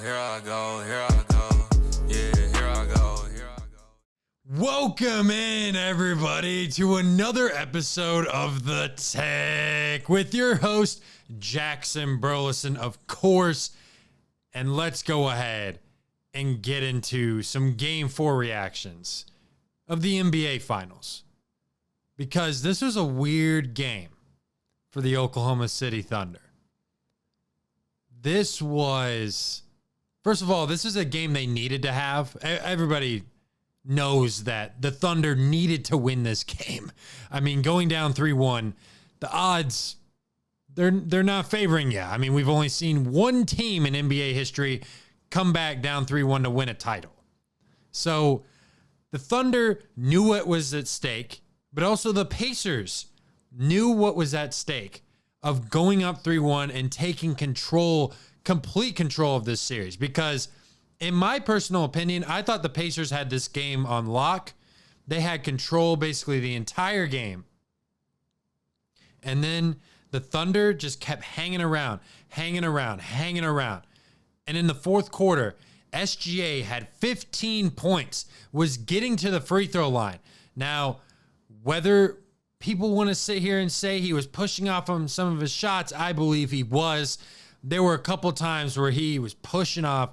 here I go, here I go. Yeah, here I go, here I go. Welcome in, everybody, to another episode of The Tech with your host, Jackson Burleson, of course. And let's go ahead and get into some Game 4 reactions of the NBA Finals. Because this was a weird game for the Oklahoma City Thunder. This was, first of all, this is a game they needed to have. Everybody knows that the Thunder needed to win this game. I mean, going down 3-1, the odds, they're not favoring you. I mean, we've only seen one team in NBA history come back down 3-1 to win a title. So the Thunder knew what was at stake, but also the Pacers knew what was at stake of going up 3-1 and taking control, complete control of this series. Because in my personal opinion, I thought the Pacers had this game on lock. They had control basically the entire game. And then the Thunder just kept hanging around. And in the fourth quarter, SGA had 15 points, was getting to the free throw line. Now, whether people want to sit here and say he was pushing off on some of his shots, I believe he was. There were a couple times where he was pushing off,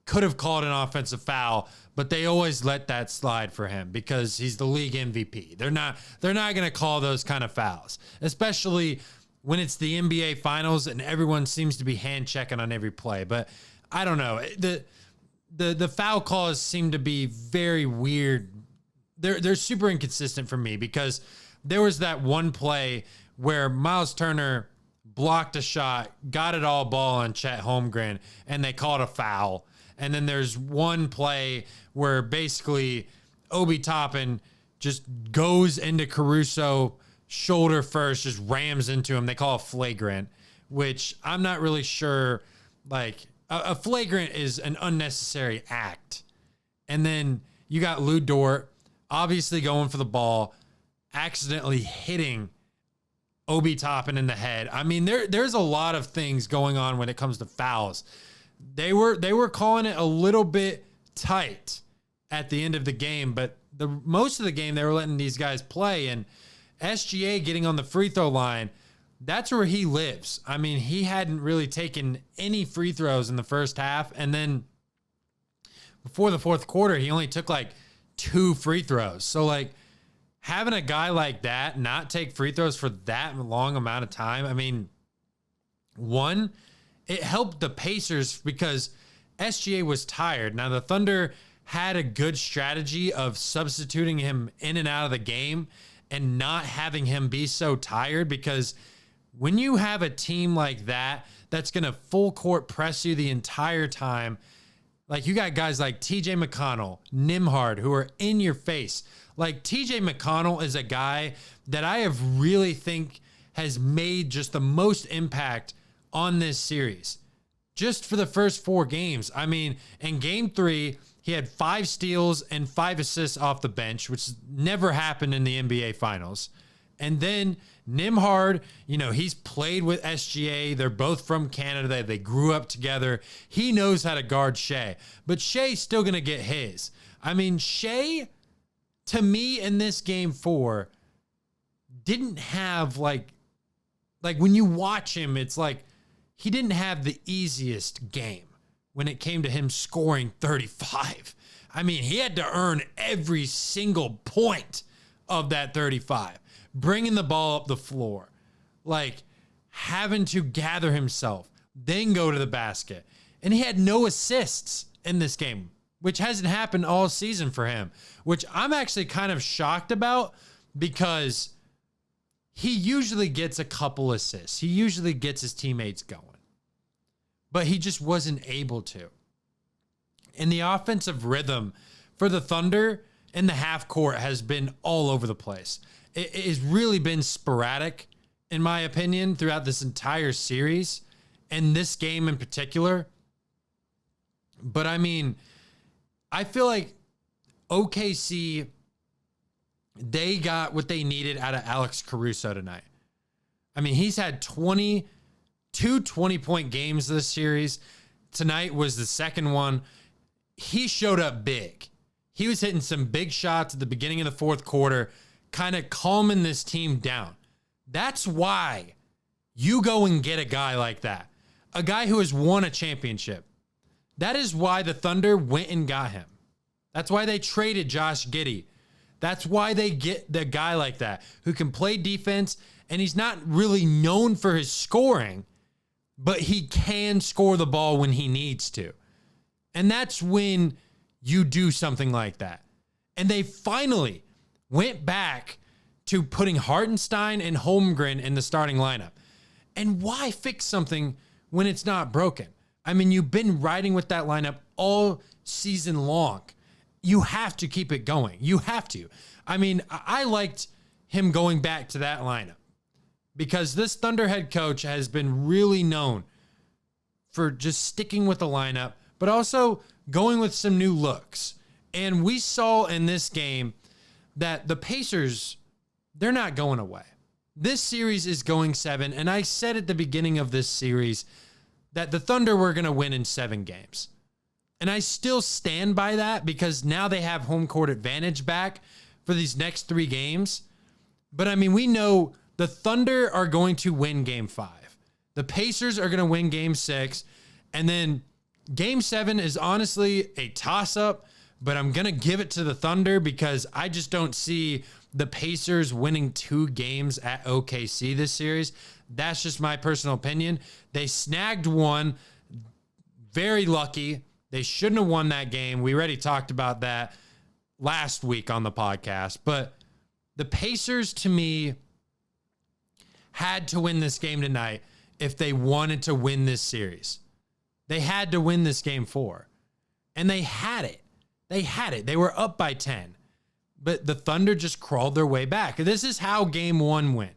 could have called an offensive foul, but they always let that slide for him because he's the league MVP. They're not going to call those kind of fouls, especially when it's the NBA Finals and everyone seems to be hand checking on every play. But I don't know. The foul calls seem to be very weird. They're super inconsistent for me because there was that one play where Miles Turner blocked a shot, got it all ball on Chet Holmgren, and they called a foul. And then there's one play where basically Obi Toppin just goes into Caruso shoulder first, just rams into him. They call it flagrant, which I'm not really sure. Like a flagrant is an unnecessary act. And then you got Lou Dort obviously going for the ball, accidentally hitting Obi Toppin in the head. I mean, there's a lot of things going on when it comes to fouls. They were calling it a little bit tight at the end of the game, but most of the game they were letting these guys play, and SGA getting on the free throw line, that's where he lives. I mean, he hadn't really taken any free throws in the first half, and then before the fourth quarter, he only took like 2 free throws. So like having a guy like that not take free throws for that long amount of time, I mean, one, it helped the Pacers because SGA was tired. Now, the Thunder had a good strategy of substituting him in and out of the game and not having him be so tired, because when you have a team like that that's going to full court press you the entire time, like you got guys like TJ McConnell, Nembhard, who are in your face. Like TJ McConnell is a guy that I have really think has made just the most impact on this series. Just for the first 4 games. I mean, in game 3, he had 5 steals and 5 assists off the bench, which never happened in the NBA Finals. And then Nembhard, he's played with SGA. They're both from Canada. They grew up together. He knows how to guard Shai. But Shai's still going to get his. I mean, Shai, to me, in this game 4, didn't have, like when you watch him, it's like he didn't have the easiest game when it came to him scoring 35. I mean, he had to earn every single point of that 35. Bringing the ball up the floor, like having to gather himself, then go to the basket. And he had no assists in this game, which hasn't happened all season for him, which I'm actually kind of shocked about because he usually gets a couple assists. He usually gets his teammates going, but he just wasn't able to. And the offensive rhythm for the Thunder in the half court has been all over the place. It has really been sporadic, in my opinion, throughout this entire series, and this game in particular. But I mean, I feel like OKC, they got what they needed out of Alex Caruso tonight. I mean, he's had 20 2 20-point games this series, tonight was the second one. He showed up big. He was hitting some big shots at the beginning of the fourth quarter, kind of calming this team down. That's why you go and get a guy like that, a guy who has won a championship. That is why the Thunder went and got him. That's why they traded Josh Giddey. That's why they get the guy like that who can play defense, and he's not really known for his scoring, but he can score the ball when he needs to. And that's when you do something like that. And they finally went back to putting Hartenstein and Holmgren in the starting lineup. And why fix something when it's not broken? I mean, you've been riding with that lineup all season long. You have to keep it going. You have to. I mean, I liked him going back to that lineup because this Thunder head coach has been really known for just sticking with the lineup, but also going with some new looks. And we saw in this game that the Pacers, they're not going away. This series is going 7, and I said at the beginning of this series that the Thunder were going to win in 7 games. And I still stand by that because now they have home court advantage back for these next 3 games. But I mean, we know the Thunder are going to win game 5. The Pacers are going to win game 6. And then game 7 is honestly a toss-up, but I'm going to give it to the Thunder because I just don't see the Pacers winning 2 games at OKC this series. That's just my personal opinion. They snagged one. Very lucky. They shouldn't have won that game. We already talked about that last week on the podcast. But the Pacers, to me, had to win this game tonight if they wanted to win this series. They had to win this game 4. And they had it. They had it. They were up by 10. But the Thunder just crawled their way back. This is how game 1 went.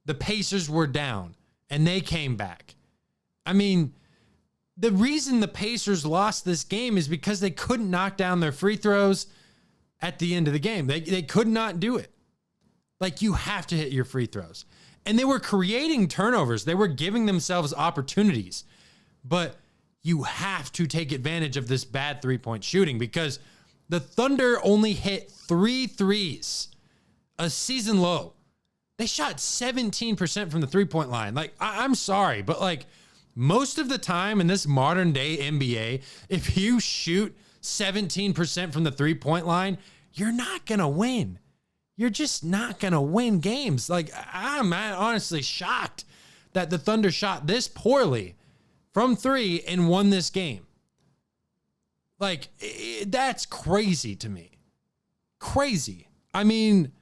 The Pacers were down, and they came back. I mean, the reason the Pacers lost this game is because they couldn't knock down their free throws at the end of the game. They could not do it. Like, you have to hit your free throws. And they were creating turnovers. They were giving themselves opportunities. But you have to take advantage of this bad three-point shooting because the Thunder only hit 3 threes, a season low. They shot 17% from the three-point line. Like, I'm sorry, but like most of the time in this modern day NBA, if you shoot 17% from the three-point line, you're not going to win. You're just not going to win games. Like, I'm honestly shocked that the Thunder shot this poorly from 3 and won this game. Like, that's crazy to me. Crazy. I mean,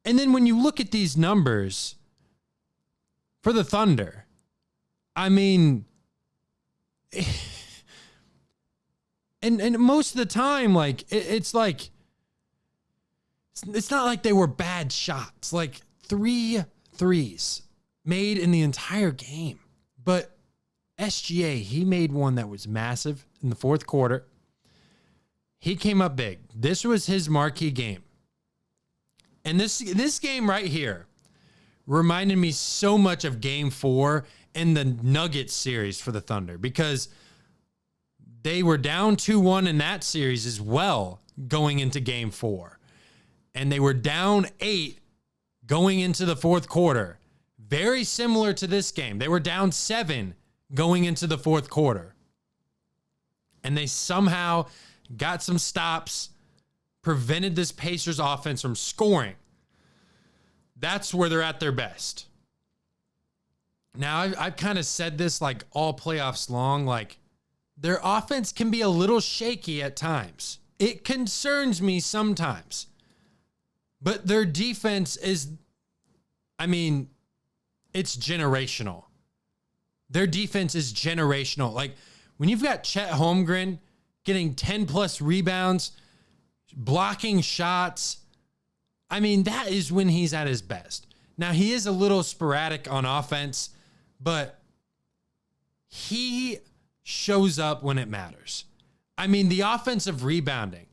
and then when you look at these numbers for the Thunder, I mean, and most of the time, like, it's like, it's not like they were bad shots. Like, 3 threes made in the entire game. But SGA, he made one that was massive in the fourth quarter. He came up big. This was his marquee game. And this game right here reminded me so much of game 4 in the Nuggets series for the Thunder because they were down 2-1 in that series as well going into game 4. And they were down 8 going into the fourth quarter. Very similar to this game. They were down 7 going into the fourth quarter. And they somehow got some stops, prevented this Pacers offense from scoring. That's where they're at their best. Now, I've kind of said this like all playoffs long, like their offense can be a little shaky at times. It concerns me sometimes. But their defense is, I mean, it's generational. Their defense is generational. Like when you've got Chet Holmgren getting 10 plus rebounds, blocking shots, I mean, that is when he's at his best. Now, he is a little sporadic on offense, but he shows up when it matters. I mean, the offensive rebounding,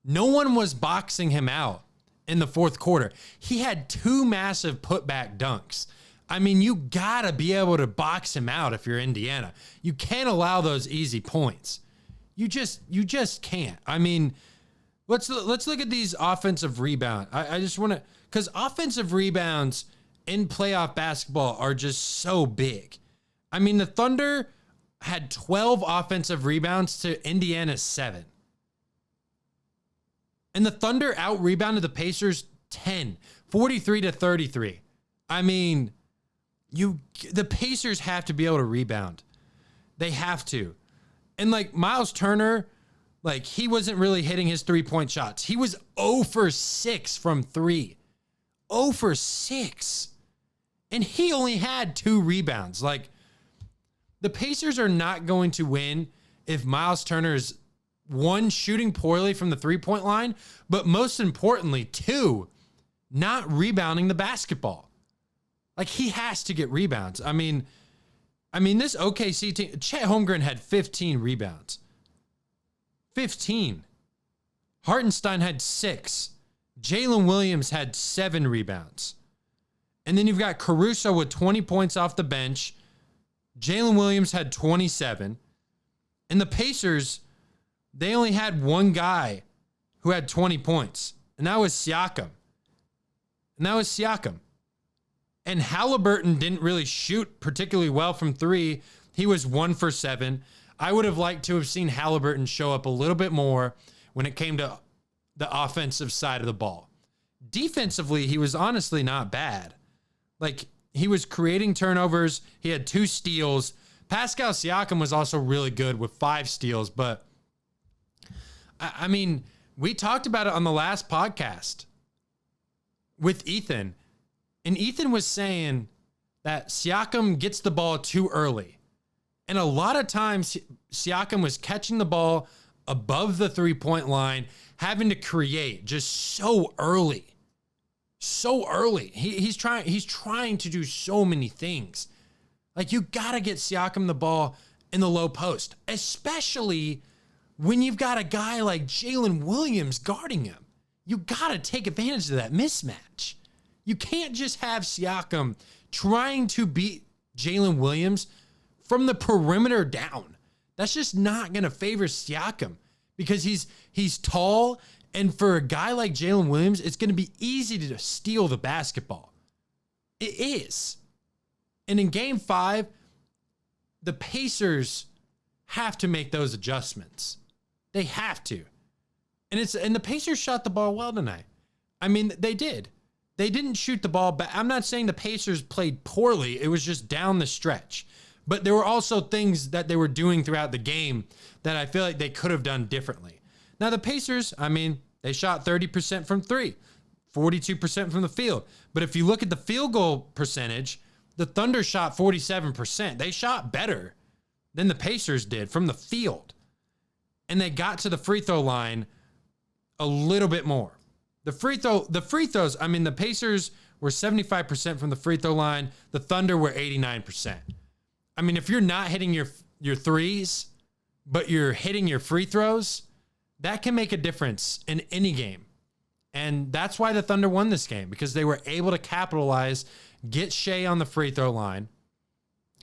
no one was boxing him out in the fourth quarter. He had 2 massive putback dunks. I mean, you gotta be able to box him out if you're Indiana. You can't allow those easy points. You just can't. I mean, let's look at these offensive rebound. I just want to, because offensive rebounds in playoff basketball are just so big. I mean, the Thunder had 12 offensive rebounds to Indiana's 7. And the Thunder out-rebounded the Pacers 10, 43-33. I mean, the Pacers have to be able to rebound. They have to. And like Miles Turner, like he wasn't really hitting his 3-point shots. He was 0 for 6 from 3. 0 for 6. And he only had 2 rebounds. Like, the Pacers are not going to win if Miles Turner is, 1, shooting poorly from the 3-point line, but most importantly, 2, not rebounding the basketball. Like, he has to get rebounds. I mean, this OKC team, Chet Holmgren had 15 rebounds. 15. Hartenstein had 6. Jalen Williams had 7 rebounds. And then you've got Caruso with 20 points off the bench. Jalen Williams had 27. And the Pacers, they only had one guy who had 20 points. And that was Siakam. And Halliburton didn't really shoot particularly well from 3. He was 1 for 7. I would have liked to have seen Halliburton show up a little bit more when it came to the offensive side of the ball. Defensively, he was honestly not bad. Like, he was creating turnovers. He had 2 steals. Pascal Siakam was also really good with 5 steals. But, I mean, we talked about it on the last podcast with Ethan. And Ethan was saying that Siakam gets the ball too early. And a lot of times, Siakam was catching the ball above the 3-point line, having to create just so early. So early. He's trying to do so many things. Like, you got to get Siakam the ball in the low post, especially when you've got a guy like Jalen Williams guarding him. You got to take advantage of that mismatch. You can't just have Siakam trying to beat Jalen Williams from the perimeter down. That's just not going to favor Siakam because he's tall, and for a guy like Jalen Williams, it's going to be easy to steal the basketball. It is. And in Game 5, the Pacers have to make those adjustments. They have to. And the Pacers shot the ball well tonight. I mean, they did. They didn't shoot the ball back. I'm not saying the Pacers played poorly. It was just down the stretch. But there were also things that they were doing throughout the game that I feel like they could have done differently. Now, the Pacers, I mean, they shot 30% from 3, 42% from the field. But if you look at the field goal percentage, the Thunder shot 47%. They shot better than the Pacers did from the field. And they got to the free throw line a little bit more. The free throws, I mean, the Pacers were 75% from the free throw line. The Thunder were 89%. I mean, if you're not hitting your threes, but you're hitting your free throws, that can make a difference in any game. And that's why the Thunder won this game, because they were able to capitalize, get Shea on the free throw line.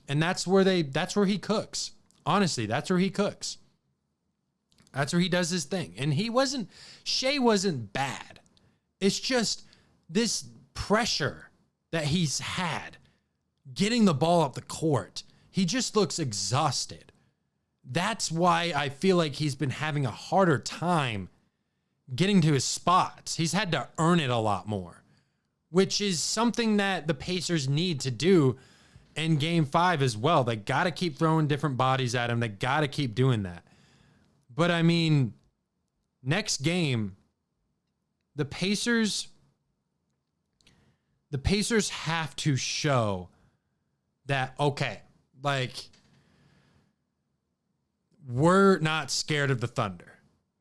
And that's where he cooks. Honestly, that's where he cooks. That's where he does his thing. And Shea wasn't bad. It's just this pressure that he's had getting the ball up the court. He just looks exhausted. That's why I feel like he's been having a harder time getting to his spots. He's had to earn it a lot more, which is something that the Pacers need to do in Game 5 as well. They got to keep throwing different bodies at him. They got to keep doing that. But I mean, next game, the Pacers have to show that, okay, like, we're not scared of the Thunder.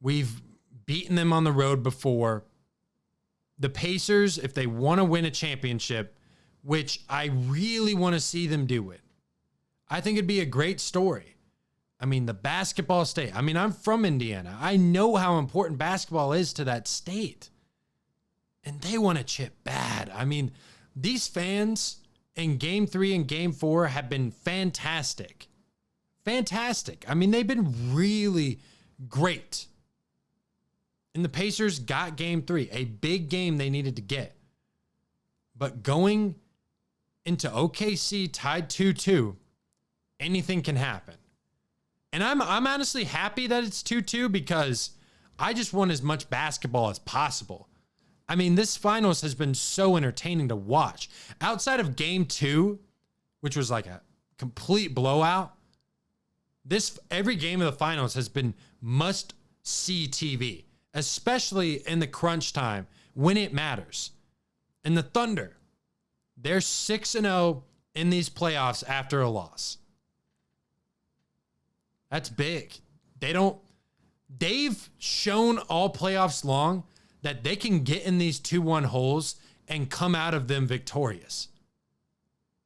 We've beaten them on the road before. The Pacers, if they want to win a championship, which I really want to see them do it, I think it'd be a great story. I mean, the basketball state. I mean, I'm from Indiana. I know how important basketball is to that state. And they want a chip bad. I mean, these fans in game 3 and game 4 have been fantastic. Fantastic. I mean, they've been really great. And the Pacers got game 3, a big game they needed to get. But going into OKC tied 2-2, anything can happen. And I'm honestly happy that it's 2-2 because I just want as much basketball as possible. I mean, this finals has been so entertaining to watch. Outside of game 2, which was like a complete blowout, every game of the finals has been must-see TV, especially in the crunch time when it matters. And the Thunder, they're 6-0 in these playoffs after a loss. That's big. They've shown all playoffs long that they can get in these 2-1 holes and come out of them victorious.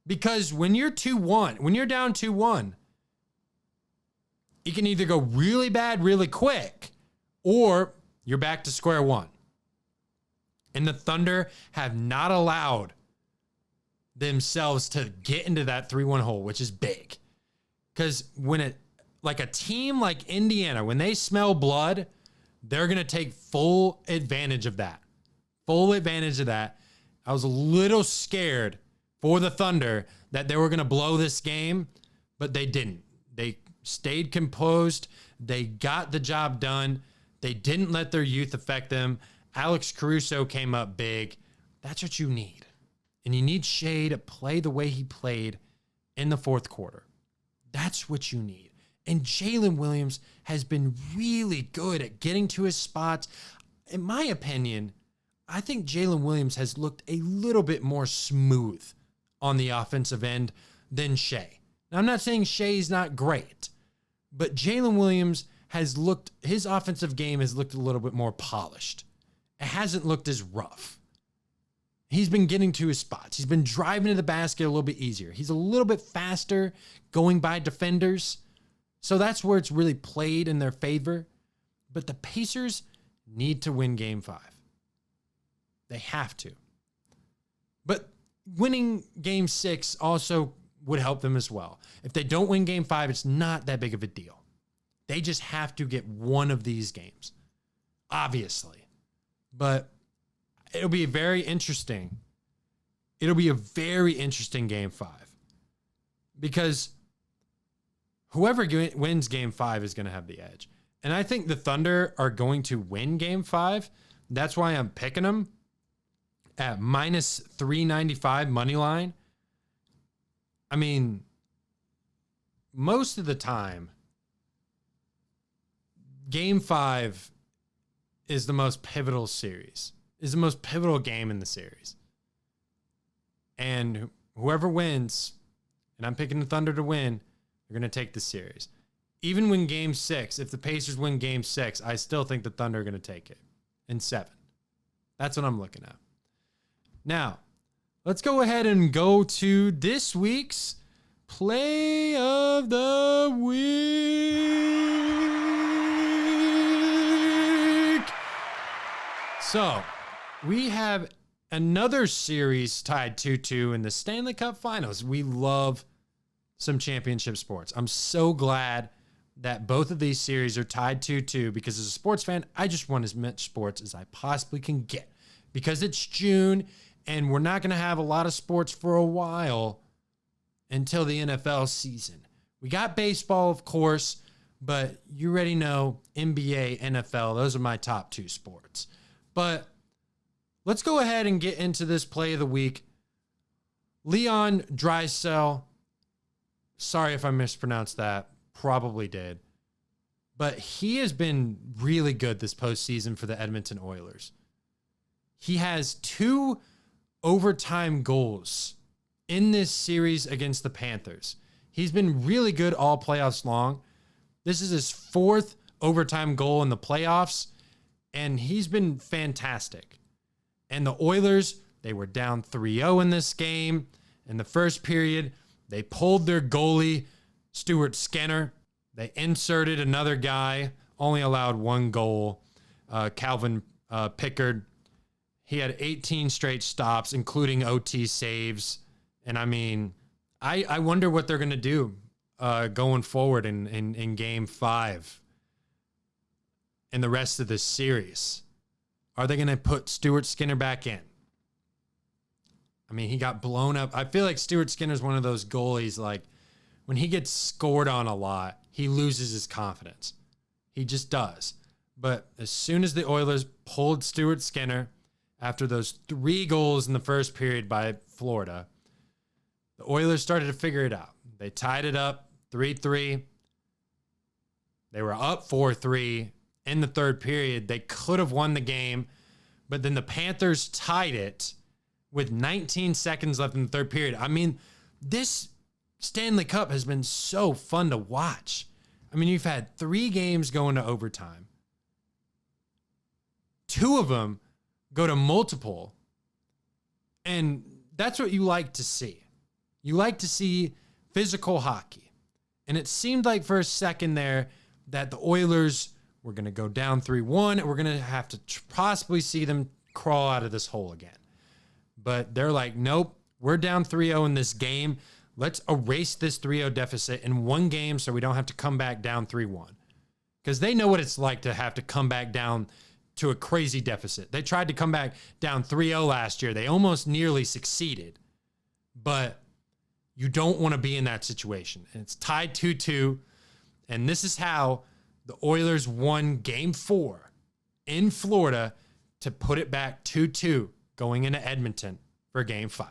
Because when you're 2-1, when you're down 2-1, it can either go really bad really quick or you're back to square one. And the Thunder have not allowed themselves to get into that 3-1 hole, which is big. Because when like a team like Indiana, when they smell blood, they're going to take full advantage of that. Full advantage of that. I was a little scared for the Thunder that they were going to blow this game, but they didn't. They stayed composed. They got the job done. They didn't let their youth affect them. Alex Caruso came up big. That's what you need. And you need Shai to play the way he played in the fourth quarter. That's what you need. And Jalen Williams has been really good at getting to his spots. In my opinion, I think Jalen Williams has looked a little bit more smooth on the offensive end than Shai. Now, I'm not saying Shai's not great, but Jalen Williams his offensive game has looked a little bit more polished. It hasn't looked as rough. He's been getting to his spots. He's been driving to the basket a little bit easier. He's a little bit faster going by defenders. So that's where it's really played in their favor. But the Pacers need to win game 5. They have to. But winning game 6 also would help them as well. If they don't win game 5, it's not that big of a deal. They just have to get one of these games, obviously. But it'll be very interesting. It'll be a very interesting game 5 because whoever wins game 5 is going to have the edge. And I think the Thunder are going to win game 5. That's why I'm picking them at minus 395 money line. I mean, most of the time, game 5 is the most pivotal series, is the most pivotal game in the series. And whoever wins, and I'm picking the Thunder to win, they're going to take the series. Even when game 6, if the Pacers win game 6, I still think the Thunder are going to take it in 7. That's what I'm looking at. Now, let's go ahead and go to this week's Play of the Week. So, we have another series tied 2-2 in the Stanley Cup Finals. We love some championship sports. I'm so glad that both of these series are tied 2-2 because as a sports fan, I just want as much sports as I possibly can get because it's June and we're not going to have a lot of sports for a while until the NFL season. We got baseball, of course, but you already know NBA, NFL, those are my top 2 sports. But let's go ahead and get into this play of the week. Leon Draisaitl. Sorry if I mispronounced that. Probably did. But he has been really good this postseason for the Edmonton Oilers. He has 2 overtime goals in this series against the Panthers. He's been really good all playoffs long. This is his 4th overtime goal in the playoffs, and he's been fantastic. And the Oilers, they were down 3-0 in this game. In the first period, they pulled their goalie, Stuart Skinner. They inserted another guy, only allowed 1 goal, Calvin Pickard. He had 18 straight stops, including OT saves And I mean, I wonder what they're going to do going forward in game 5 and the rest of this series. Are they going to put Stuart Skinner back in? I mean, he got blown up. I feel like Stuart Skinner's one of those goalies, like, when he gets scored on a lot, he loses his confidence. He just does. But as soon as the Oilers pulled Stuart Skinner after those 3 goals in the first period by Florida, the Oilers started to figure it out. They tied it up 3-3. They were up 4-3 in the third period. They could have won the game, but then the Panthers tied it with 19 seconds left in the third period. I mean, this Stanley Cup has been so fun to watch. I mean, you've had 3 games going to overtime. 2 of them go to multiple. And that's what you like to see. You like to see physical hockey. And it seemed like for a second there that the Oilers were going to go down 3-1 and we're going to have to possibly see them crawl out of this hole again. But they're like, nope, we're down 3-0 in this game. Let's erase this 3-0 deficit in one game so we don't have to come back down 3-1. Because they know what it's like to have to come back down to a crazy deficit. They tried to come back down 3-0 last year. They almost nearly succeeded. But you don't want to be in that situation. And it's tied 2-2. And this is how the Oilers won Game 4 in Florida to put it back 2-2 going into Edmonton for Game 5.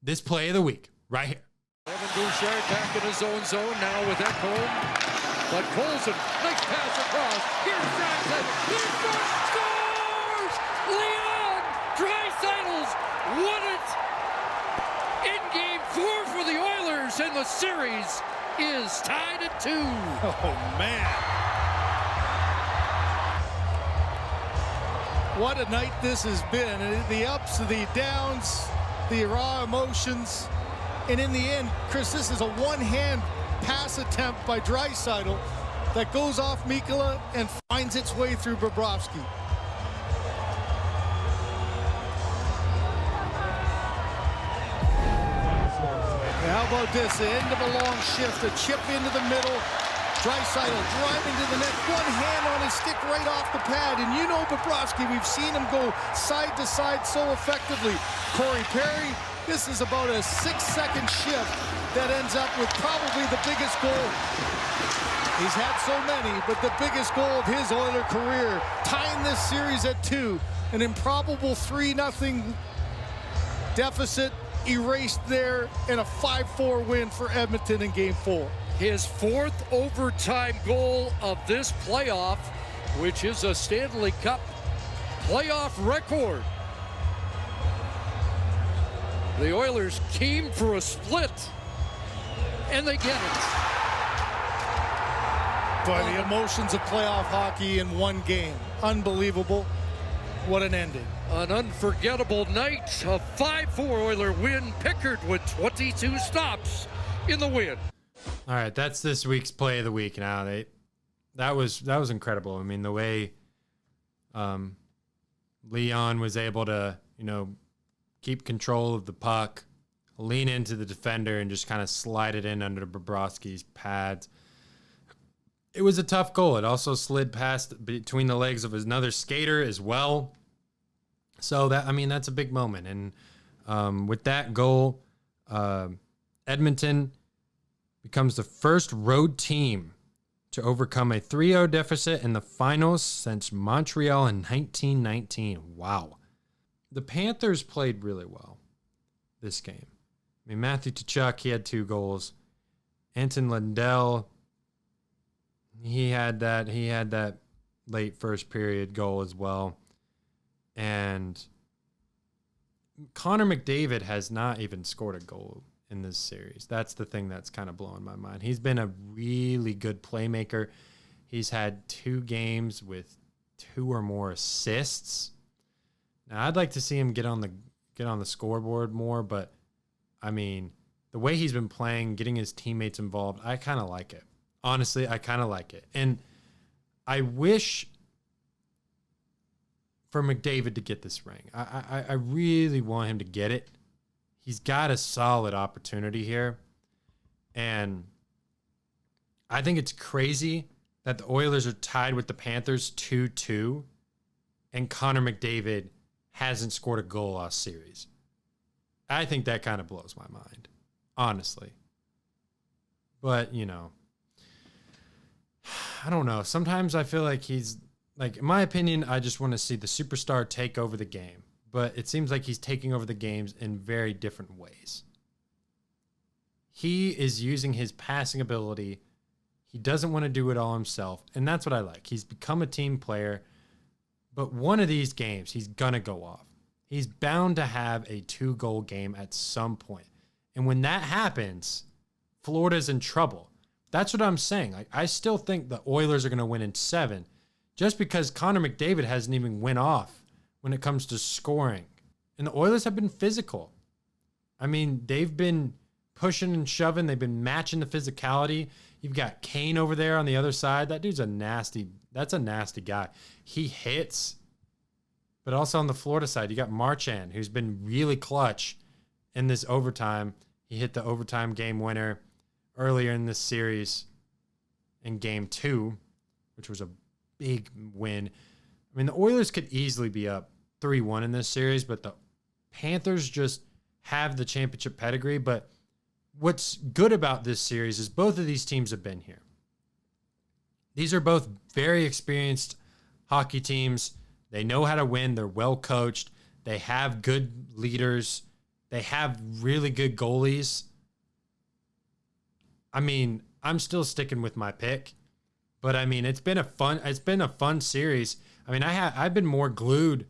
This play of the week right here. Evan Bouchard back in his own zone now with Ekholm. But Colson, nice pass across. Here's Draisaitl. He scores! Leon Draisaitl's won it in Game 4 for the Oilers, and the series is tied at 2. Oh, man. What a night this has been. The ups, the downs, the raw emotions. And in the end, Chris, this is a one-hand pass attempt by Draisaitl that goes off Mikkola and finds its way through Bobrovsky. How about this? The end of a long shift, a chip into the middle. Draisaitl driving to the net, one hand on his stick right off the pad. And you know Bobrovsky, we've seen him go side to side so effectively. Corey Perry, this is about a 6-second shift that ends up with probably the biggest goal. He's had so many, but the biggest goal of his Oiler career, tying this series at 2. An improbable 3-0 deficit erased there, and a 5-4 win for Edmonton in Game 4. His 4th overtime goal of this playoff, which is a Stanley Cup playoff record. The Oilers came for a split, and they get it. Boy, the emotions of playoff hockey in one game. Unbelievable. What an ending. An unforgettable night, a 5-4 Oiler win. Pickard with 22 stops in the win. All right, that's this week's play of the week. Now that was incredible. I mean, the way Leon was able to, keep control of the puck, lean into the defender, and just kind of slide it in under Bobrovsky's pads. It was a tough goal. It also slid past between the legs of another skater as well. So that's a big moment. And with that goal, Edmonton becomes the first road team to overcome a 3-0 deficit in the finals since Montreal in 1919. Wow. The Panthers played really well this game. I mean, Matthew Tkachuk, he had 2 goals. Anton Lundell, he had that late first period goal as well. And Connor McDavid has not even scored a goal in this series. That's the thing that's kind of blowing my mind. He's been a really good playmaker. He's had 2 games with 2 or more assists. Now, I'd like to see him get on the scoreboard more, but I mean, the way he's been playing, getting his teammates involved, I kind of like it. Honestly, I kind of like it. And I wish for McDavid to get this ring. I really want him to get it. he's got a solid opportunity here. And I think it's crazy that the Oilers are tied with the Panthers 2-2 and Connor McDavid hasn't scored a goal all series. I think that kind of blows my mind, honestly. But, you know, I don't know. Sometimes I feel like he's, like, in my opinion, I just want to see the superstar take over the game. But it seems like he's taking over the games in very different ways. He is using his passing ability. He doesn't want to do it all himself. And that's what I like. He's become a team player. But one of these games, he's going to go off. He's bound to have a 2-goal game at some point. And when that happens, Florida's in trouble. That's what I'm saying. Like, I still think the Oilers are going to win in 7 just because Connor McDavid hasn't even went off when it comes to scoring. And the Oilers have been physical. I mean, they've been pushing and shoving. They've been matching the physicality. You've got Kane over there on the other side. That dude's that's a nasty guy. He hits. But also on the Florida side, you got Marchand, who's been really clutch in this overtime. He hit the overtime game winner earlier in this series in game 2, which was a big win. I mean, the Oilers could easily be up 3-1 in this series, but the Panthers just have the championship pedigree. But what's good about this series is both of these teams have been here. These are both very experienced hockey teams. They know how to win. They're well coached. They have good leaders. They have really good goalies. I mean, I'm still sticking with my pick, but I mean, it's been a fun series. I mean, I've been more glued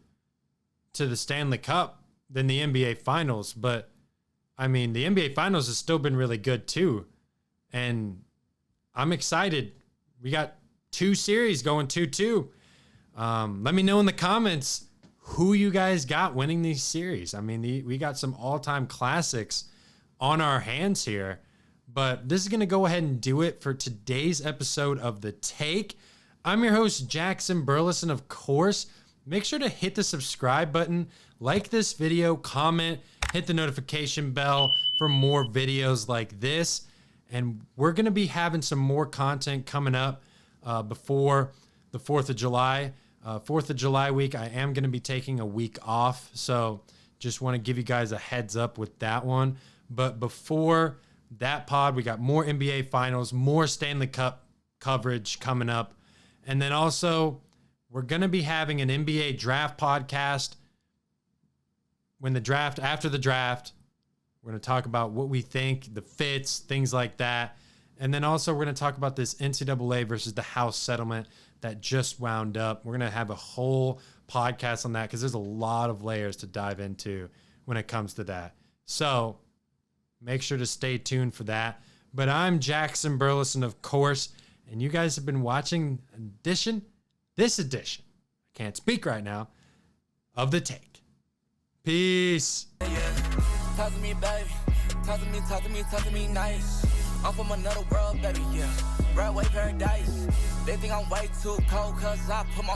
to the Stanley Cup than the NBA Finals, but I mean, the NBA Finals has still been really good too. And I'm excited. We got 2 series going 2-2. Let me know in the comments who you guys got winning these series. I mean, we got some all-time classics on our hands here, but this is going to go ahead and do it for today's episode of The Take. I'm your host, Jackson Burleson, of course. Make sure to hit the subscribe button, like this video, comment, hit the notification bell for more videos like this. And we're going to be having some more content coming up before the 4th of July. 4th of July week, I am going to be taking a week off. So just want to give you guys a heads up with that one. But before that pod, we got more NBA Finals, more Stanley Cup coverage coming up. And then also, we're going to be having an NBA draft podcast. After the draft, we're going to talk about what we think, the fits, things like that. And then also, we're going to talk about this NCAA versus the House settlement that just wound up. We're going to have a whole podcast on that because there's a lot of layers to dive into when it comes to that. So make sure to stay tuned for that. But I'm Jackson Burleson, of course, and you guys have been watching this edition, I can't speak right now, of The Take. Peace. Talk to me, baby. Talk to me nice. I'm from another world, baby, yeah. Broadway paradise. They think I'm way too cold, cause I put my